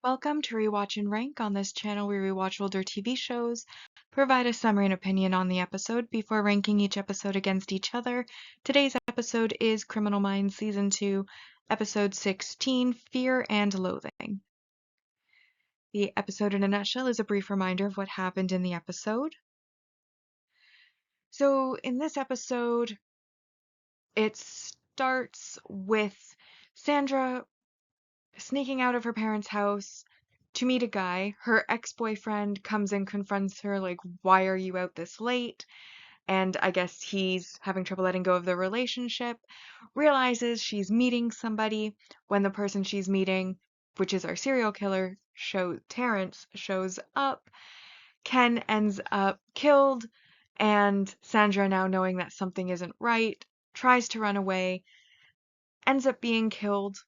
Welcome to Rewatch-and-Rank. On this channel, we rewatch older TV shows, provide a summary and opinion on the episode before ranking each episode against each other. Today's episode is Criminal Minds Season 2, Episode 16, Fear and Loathing. The episode in a nutshell is a brief reminder of what happened in the episode. So, in this episode, it starts with Sandra sneaking out of her parents' house to meet a guy. Her ex-boyfriend comes and confronts her, like, why are you out this late? And I guess he's having trouble letting go of the relationship. Realizes she's meeting somebody when the person she's meeting, which is our serial killer, Terrence, shows up. Ken ends up killed, and Sandra, now knowing that something isn't right, tries to run away, ends up being killed.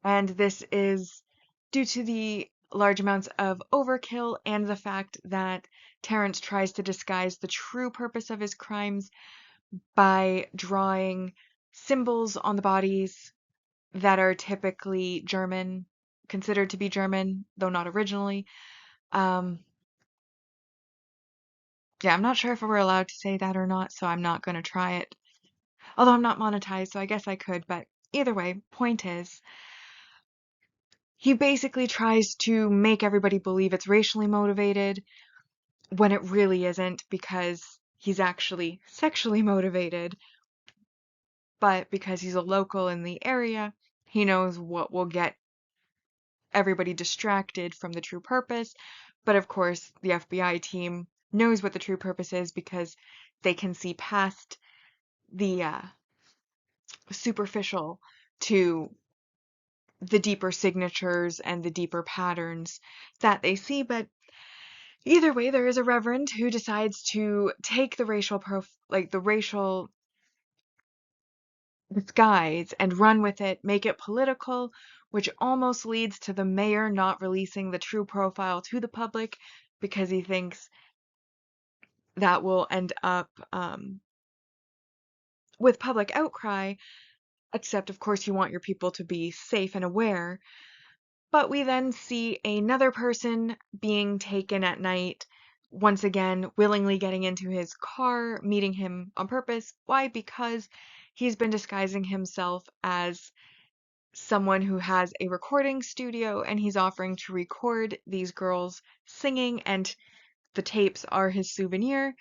And this is due to the large amounts of overkill and the fact that Terrence tries to disguise the true purpose of his crimes by drawing symbols on the bodies that are typically German, considered to be German, though not originally. Yeah, I'm not sure if we're allowed to say that or not, so I'm not going to try it. Although I'm not monetized, so I guess I could, but either way, point is, he basically tries to make everybody believe it's racially motivated when it really isn't, because he's actually sexually motivated. But because he's a local in the area, he knows what will get everybody distracted from the true purpose. But of course, the FBI team knows what the true purpose is because they can see past the superficial to the deeper signatures and the deeper patterns that they see. But either way, there is a reverend who decides to take the racial disguise and run with it, make it political, which almost leads to the mayor not releasing the true profile to the public because he thinks that will end up with public outcry. Except, of course, you want your people to be safe and aware. But we then see another person being taken at night, once again, willingly getting into his car, meeting him on purpose. Why? Because he's been disguising himself as someone who has a recording studio and he's offering to record these girls singing, and the tapes are his souvenir.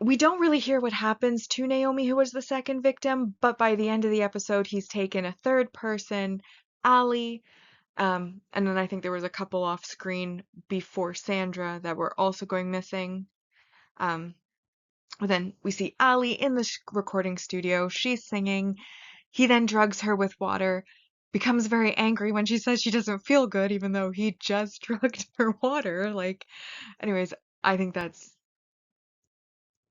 We don't really hear what happens to Naomi, who was the second victim, but by the end of the episode, he's taken a third person, Allie. And then I think there was a couple off screen before Sandra that were also going missing. But then we see Allie in the recording studio. She's singing. He then drugs her with water, becomes very angry when she says she doesn't feel good, even though he just drugged her water. Anyways, I think that's,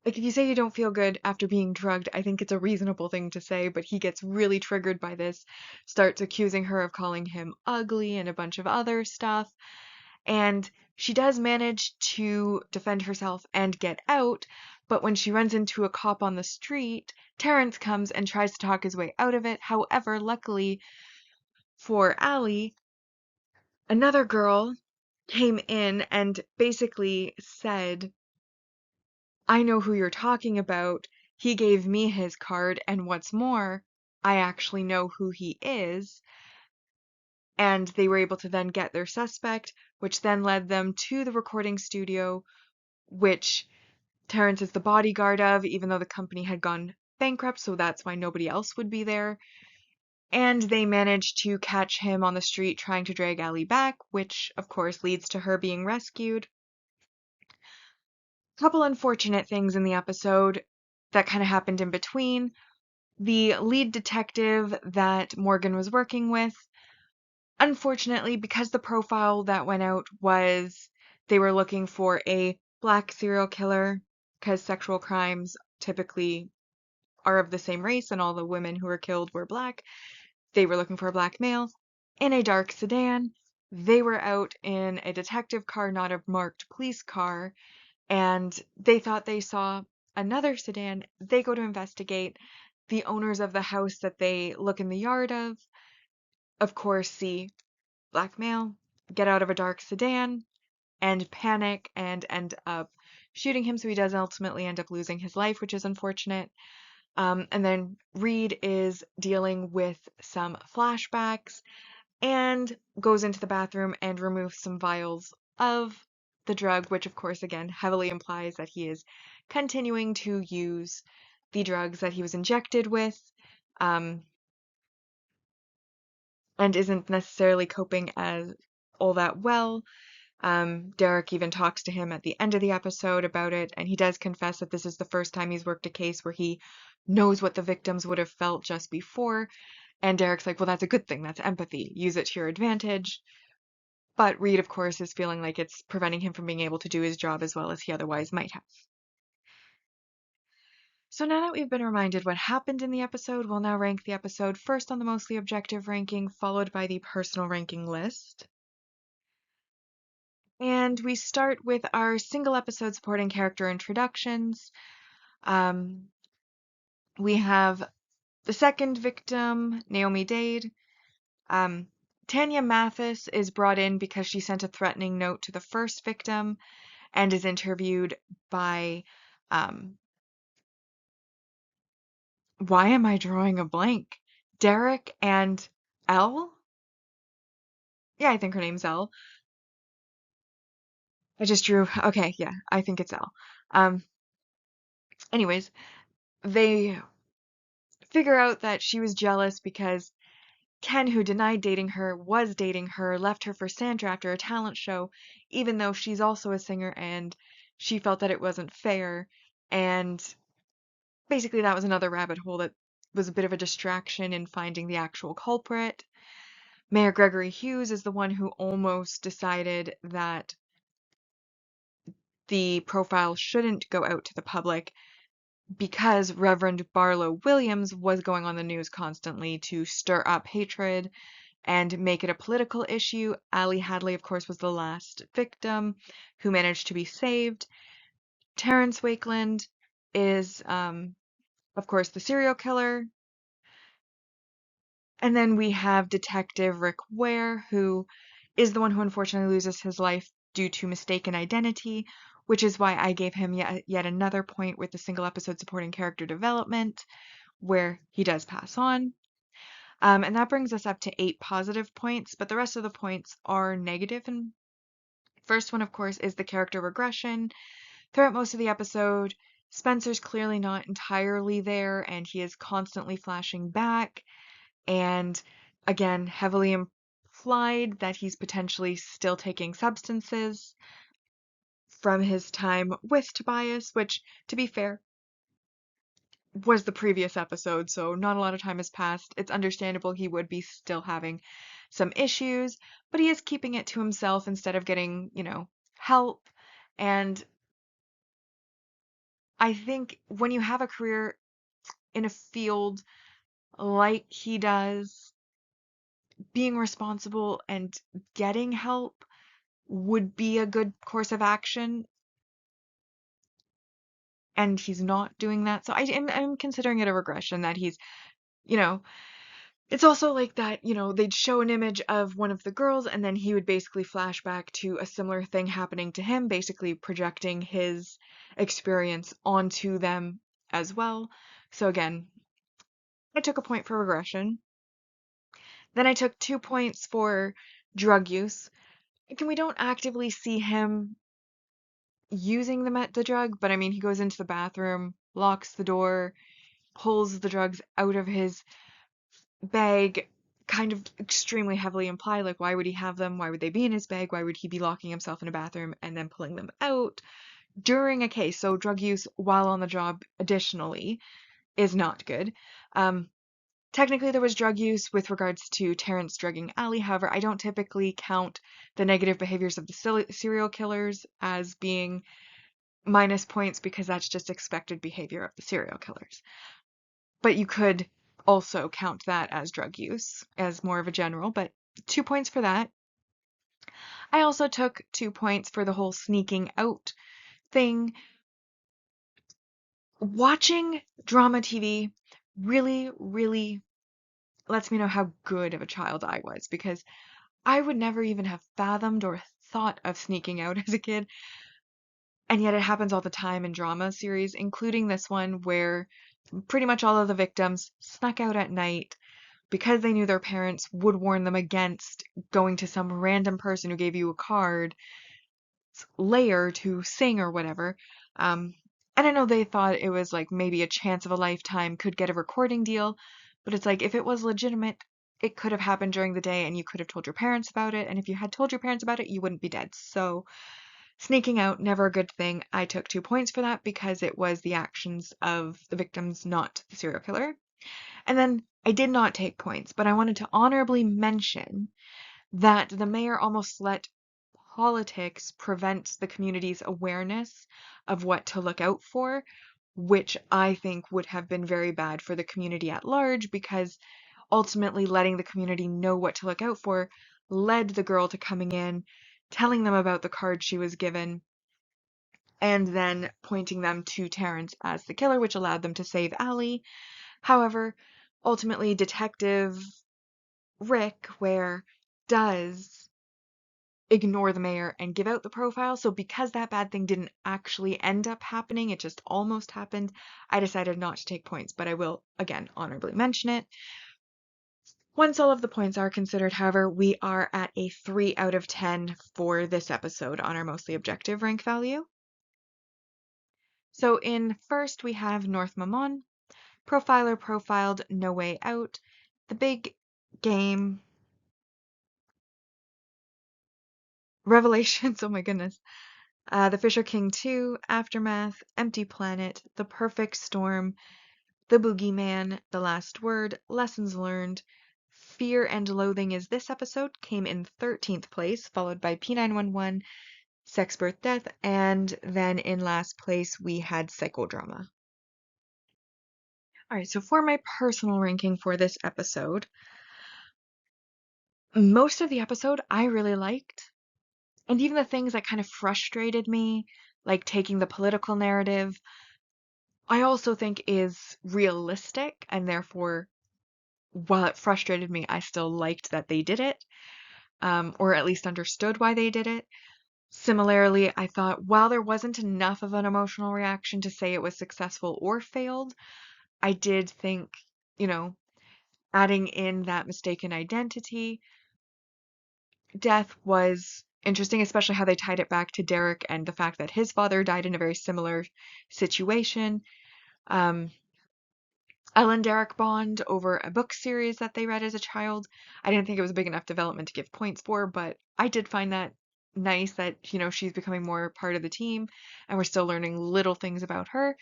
if you say you don't feel good after being drugged, I think it's a reasonable thing to say, but he gets really triggered by this, starts accusing her of calling him ugly and a bunch of other stuff. And she does manage to defend herself and get out, but when she runs into a cop on the street, Terrence comes and tries to talk his way out of it. However, luckily for Allie, another girl came in and basically said, I know who you're talking about. He gave me his card, and what's more, I actually know who he is. And they were able to then get their suspect, which then led them to the recording studio, which Terrence is the bodyguard of, even though the company had gone bankrupt, so that's why nobody else would be there. And they managed to catch him on the street trying to drag Allie back, which of course leads to her being rescued. Couple unfortunate things in the episode that kind of happened in between. The lead detective that Morgan was working with, unfortunately, because the profile that went out was they were looking for a black serial killer, because sexual crimes typically are of the same race and all the women who were killed were black. They were looking for a black male in a dark sedan. They were out in a detective car, not a marked police car, and they thought they saw another sedan. They go to investigate. The owners of the house that they look in the yard of course, see blackmail, get out of a dark sedan, and panic and end up shooting him. So he does ultimately end up losing his life, which is unfortunate. And then Reed is dealing with some flashbacks and goes into the bathroom and removes some vials of the drug, which of course again heavily implies that he is continuing to use the drugs that he was injected with, um, and isn't necessarily coping as all that well. Derek even talks to him at the end of the episode about it, and he does confess that this is the first time he's worked a case where he knows what the victims would have felt just before. And Derek's like, well, that's a good thing. That's empathy. Use it to your advantage. But Reed, of course, is feeling like it's preventing him from being able to do his job as well as he otherwise might have. So now that we've been reminded what happened in the episode, we'll now rank the episode first on the mostly objective ranking, followed by the personal ranking list. And we start with our single episode supporting character introductions. Um, we have the second victim, Naomi Dade. Um, Tanya Mathis is brought in because she sent a threatening note to the first victim and is interviewed by, why am I drawing a blank? Derek and Elle? Yeah, I think her name's Elle. I just drew, okay, yeah, I think it's Elle. Um, Anyways, they figure out that she was jealous because Ken, who denied dating her, was dating her, left her for Sandra after a talent show, even though she's also a singer and she felt that it wasn't fair. And basically, that was another rabbit hole that was a bit of a distraction in finding the actual culprit. Mayor Gregory Hughes is the one who almost decided that the profile shouldn't go out to the public because Reverend Barlow Williams was going on the news constantly to stir up hatred and make it a political issue. Allie Hadley, of course, was the last victim who managed to be saved. Terrence Wakeland is, of course, the serial killer. And then we have Detective Rick Ware, who is the one who unfortunately loses his life due to mistaken identity, which is why I gave him yet another point with the single episode supporting character development, where he does pass on. And that brings us up to 8 positive points, but the rest of the points are negative. And first one, of course, is the character regression. Throughout most of the episode, Spencer's clearly not entirely there, and he is constantly flashing back, and again, heavily implied that he's potentially still taking substances from his time with Tobias, which, to be fair, was the previous episode, so not a lot of time has passed. It's understandable he would be still having some issues, but he is keeping it to himself instead of getting, help. And I think when you have a career in a field like he does, being responsible and getting help would be a good course of action, and he's not doing that. So I'm considering it a regression that he's, you know, it's also like that, they'd show an image of one of the girls and then he would basically flash back to a similar thing happening to him, basically projecting his experience onto them as well. So again, I took a point for regression. Then I took 2 points for drug use. Again, we don't actively see him using the drug, but I mean, he goes into the bathroom, locks the door, pulls the drugs out of his bag, kind of extremely heavily implied, like, why would he have them? Why would they be in his bag? Why would he be locking himself in a bathroom and then pulling them out during a case? So drug use while on the job additionally is not good. Technically, there was drug use with regards to Terrence drugging Allie. However, I don't typically count the negative behaviors of the serial killers as being minus points because that's just expected behavior of the serial killers. But you could also count that as drug use as more of a general, but 2 points for that. I also took 2 points for the whole sneaking out thing. Watching drama TV really, really lets me know how good of a child I was because I would never even have fathomed or thought of sneaking out as a kid. And yet it happens all the time in drama series, including this one where pretty much all of the victims snuck out at night because they knew their parents would warn them against going to some random person who gave you a card layer to sing or whatever. Um, and I know they thought it was like maybe a chance of a lifetime, could get a recording deal, but it's like if it was legitimate, it could have happened during the day and you could have told your parents about it. And if you had told your parents about it, you wouldn't be dead. So sneaking out, never a good thing. I took 2 points for that because it was the actions of the victims, not the serial killer. And then I did not take points, but I wanted to honorably mention that the mayor almost let politics prevent the community's awareness of what to look out for, which I think would have been very bad for the community at large because ultimately letting the community know what to look out for led the girl to coming in, telling them about the card she was given, and then pointing them to Terrence as the killer, which allowed them to save Allie. However, ultimately, Detective Rick Ware does ignore the mayor and give out the profile. So because that bad thing didn't actually end up happening, it just almost happened, I decided not to take points, but I will, again, honorably mention it. Once all of the points are considered, however, we are at a 3 out of 10 for this episode on our mostly objective rank value. So in first, we have North Mamon. Profiler profiled No Way Out. The Big Game. Revelations, oh my goodness. The Fisher King 2, Aftermath, Empty Planet, The Perfect Storm, The Boogeyman, The Last Word, Lessons Learned, Fear and Loathing is This Episode, came in 13th place, followed by P911, Sex, Birth, Death, and then in last place we had Psychodrama. Alright, so for my personal ranking for this episode, most of the episode I really liked. And even the things that kind of frustrated me, like taking the political narrative, I also think is realistic, and therefore, while it frustrated me, I still liked that they did it, or at least understood why they did it. Similarly, I thought while there wasn't enough of an emotional reaction to say it was successful or failed, I did think, you know, adding in that mistaken identity death was interesting, especially how they tied it back to Derek and the fact that his father died in a very similar situation. Um, Ellen Derek bond over a book series that they read as a child. I didn't think it was a big enough development to give points for, but I did find that nice that, she's becoming more part of the team and we're still learning little things about her.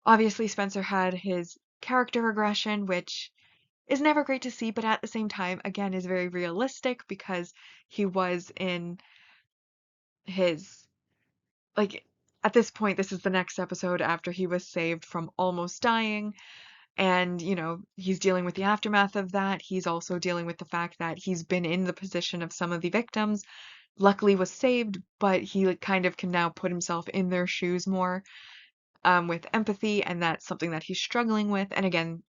Obviously, Spencer had his character regression, which is never great to see, but at the same time, again, is very realistic because he was in his like at this point this is the next episode after he was saved from almost dying and he's dealing with the aftermath of that. He's also dealing with the fact that he's been in the position of some of the victims, luckily was saved, but he kind of can now put himself in their shoes more, with empathy, and that's something that he's struggling with. And again,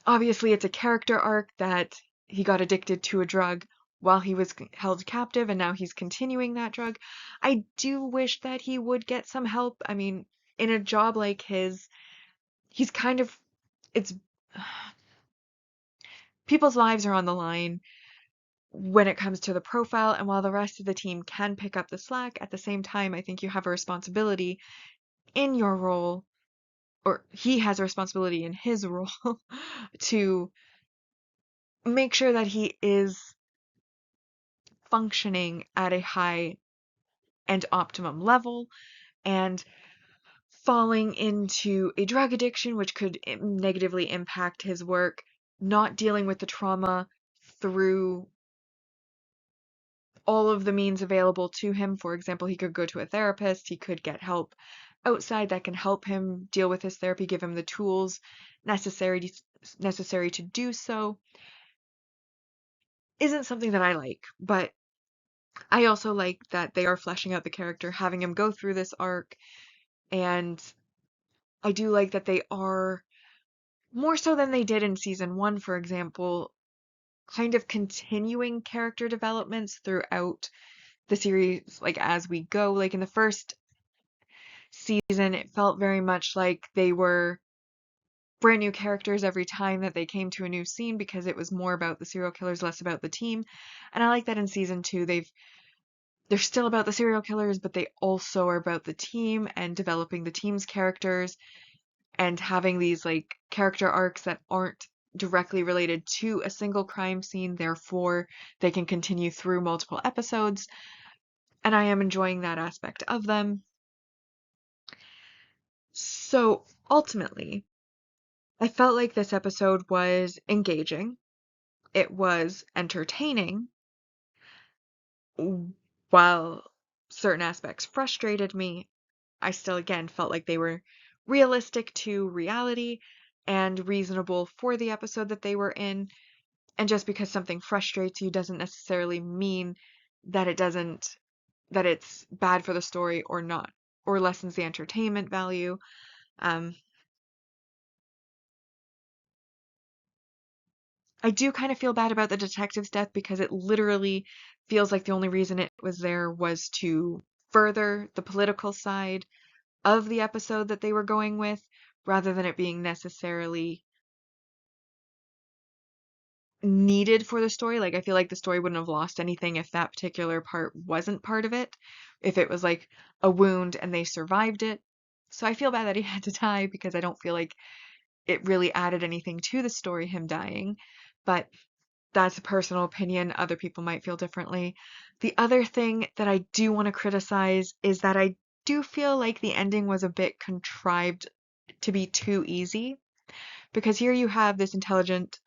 obviously it's a character arc that he got addicted to a drug while he was held captive and now he's continuing that drug. I do wish that he would get some help. I mean, in a job like his, he's kind of it's people's lives are on the line when it comes to the profile, and while the rest of the team can pick up the slack, at the same time I think you have a responsibility in your role, or he has a responsibility in his role to make sure that he is functioning at a high and optimum level, and falling into a drug addiction, which could negatively impact his work, not dealing with the trauma through all of the means available to him. For example, he could go to a therapist, he could get help outside that can help him deal with his therapy, give him the tools necessary to do so. Isn't something that I like, but I also like that they are fleshing out the character, having him go through this arc, and I do like that they are more so than they did in season 1, for example, kind of continuing character developments throughout the series, like as we go. Like in the first season, it felt very much like they were brand new characters every time that they came to a new scene because it was more about the serial killers, less about the team. And I like that in season two, they're still about the serial killers, but they also are about the team and developing the team's characters and having these like character arcs that aren't directly related to a single crime scene. Therefore, they can continue through multiple episodes. And I am enjoying that aspect of them. So ultimately, I felt like this episode was engaging. It was entertaining, while certain aspects frustrated me. I still, again, felt like they were realistic to reality and reasonable for the episode that they were in. And just because something frustrates you doesn't necessarily mean that that it's bad for the story or not, or lessens the entertainment value. Um, I do kind of feel bad about the detective's death because it literally feels like the only reason it was there was to further the political side of the episode that they were going with, rather than it being necessarily needed for the story. Like, I feel like the story wouldn't have lost anything if that particular part wasn't part of it, if it was like a wound and they survived it. So I feel bad that he had to die because I don't feel like it really added anything to the story, him dying. But that's a personal opinion. Other people might feel differently. The other thing that I do want to criticize is that I do feel like the ending was a bit contrived to be too easy. Because here you have this intelligent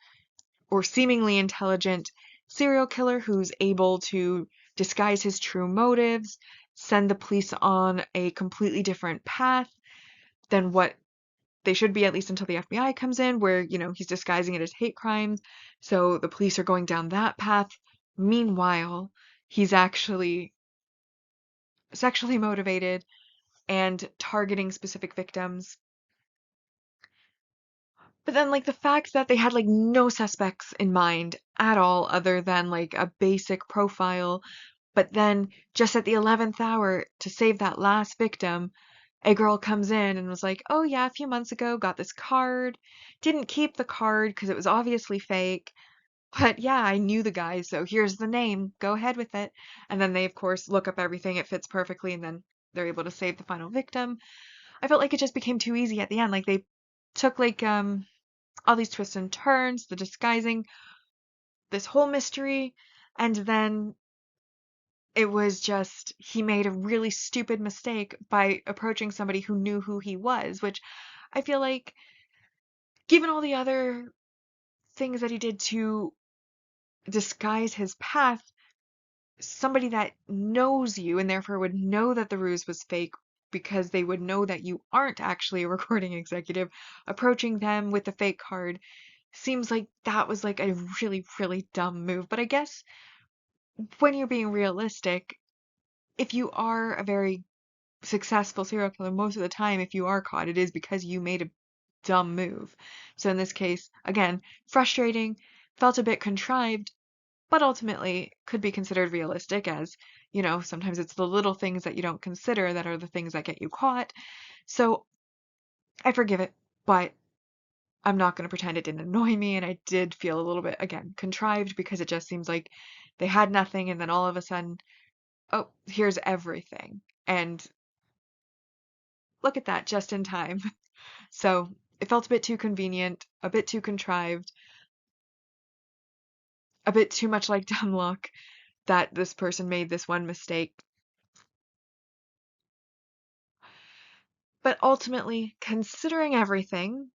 or seemingly intelligent serial killer who's able to disguise his true motives, send the police on a completely different path than what they should be, at least until the FBI comes in, where, he's disguising it as hate crimes. So the police are going down that path. Meanwhile, he's actually sexually motivated and targeting specific victims. But then, like, the fact that they had, like, no suspects in mind at all other than, like, a basic profile, but then just at the 11th hour to save that last victim, a girl comes in and was like, "Oh, yeah, a few months ago, got this card. Didn't keep the card because it was obviously fake. But yeah, I knew the guy, so here's the name. Go ahead with it." And then they, of course, look up everything. It fits perfectly, and then they're able to save the final victim. I felt like it just became too easy at the end. Like, they took, like, all these twists and turns, the disguising, this whole mystery, and then it was just he made a really stupid mistake by approaching somebody who knew who he was, which I feel like, given all the other things that he did to disguise his path, somebody that knows you and therefore would know that the ruse was fake because they would know that you aren't actually a recording executive, approaching them with the fake card seems like that was like a really, really dumb move. But I guess when you're being realistic, if you are a very successful serial killer, most of the time, if you are caught, it is because you made a dumb move. So in this case, again, frustrating, felt a bit contrived, but ultimately could be considered realistic as, sometimes it's the little things that you don't consider that are the things that get you caught. So I forgive it, but I'm not going to pretend it didn't annoy me. And I did feel a little bit, again, contrived because it just seems like they had nothing. And then all of a sudden, oh, here's everything. And look at that, just in time. So it felt a bit too convenient, a bit too contrived, a bit too much like dumb luck that this person made this one mistake. But ultimately, considering everything,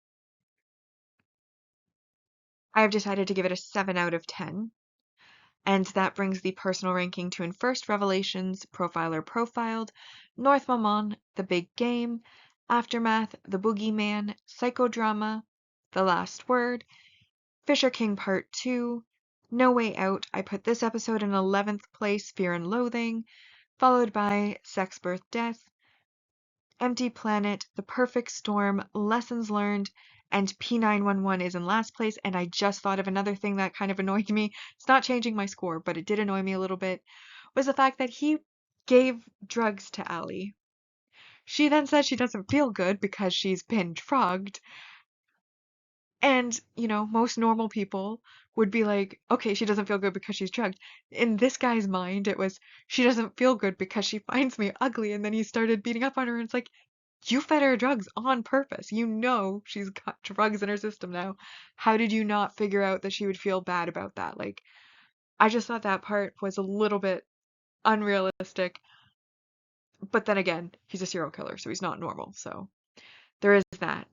I have decided to give it a 7 out of 10. And that brings the personal ranking to: in first, Revelations, Profiler Profiled; North Maman, The Big Game; Aftermath, The Boogeyman; Psychodrama, The Last Word; Fisher King Part 2; No Way Out. I put this episode in 11th place, Fear and Loathing, followed by Sex, Birth, Death; Empty Planet, The Perfect Storm, Lessons Learned, and P911 is in last place. And I just thought of another thing that kind of annoyed me. It's not changing my score, but it did annoy me a little bit, was the fact that he gave drugs to Allie. She then says she doesn't feel good because she's been drugged. And, most normal people would be like, okay, she doesn't feel good because she's drugged. In this guy's mind, it was, she doesn't feel good because she finds me ugly. And then he started beating up on her. And it's like, you fed her drugs on purpose. You know she's got drugs in her system now. How did you not figure out that she would feel bad about that? Like, I just thought that part was a little bit unrealistic. But then again, he's a serial killer, so he's not normal. So there is that.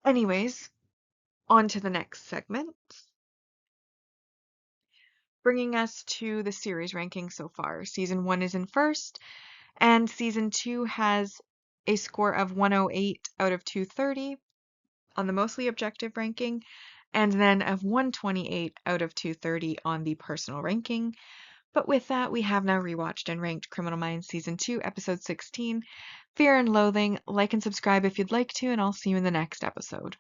Anyways, on to the next segment, bringing us to the series ranking so far. Season 1 is in first, and Season 2 has a score of 108 out of 230 on the mostly objective ranking, and then of 128 out of 230 on the personal ranking. But with that, we have now rewatched and ranked Criminal Minds Season 2, Episode 16, Fear and Loathing. Like and subscribe if you'd like to, and I'll see you in the next episode.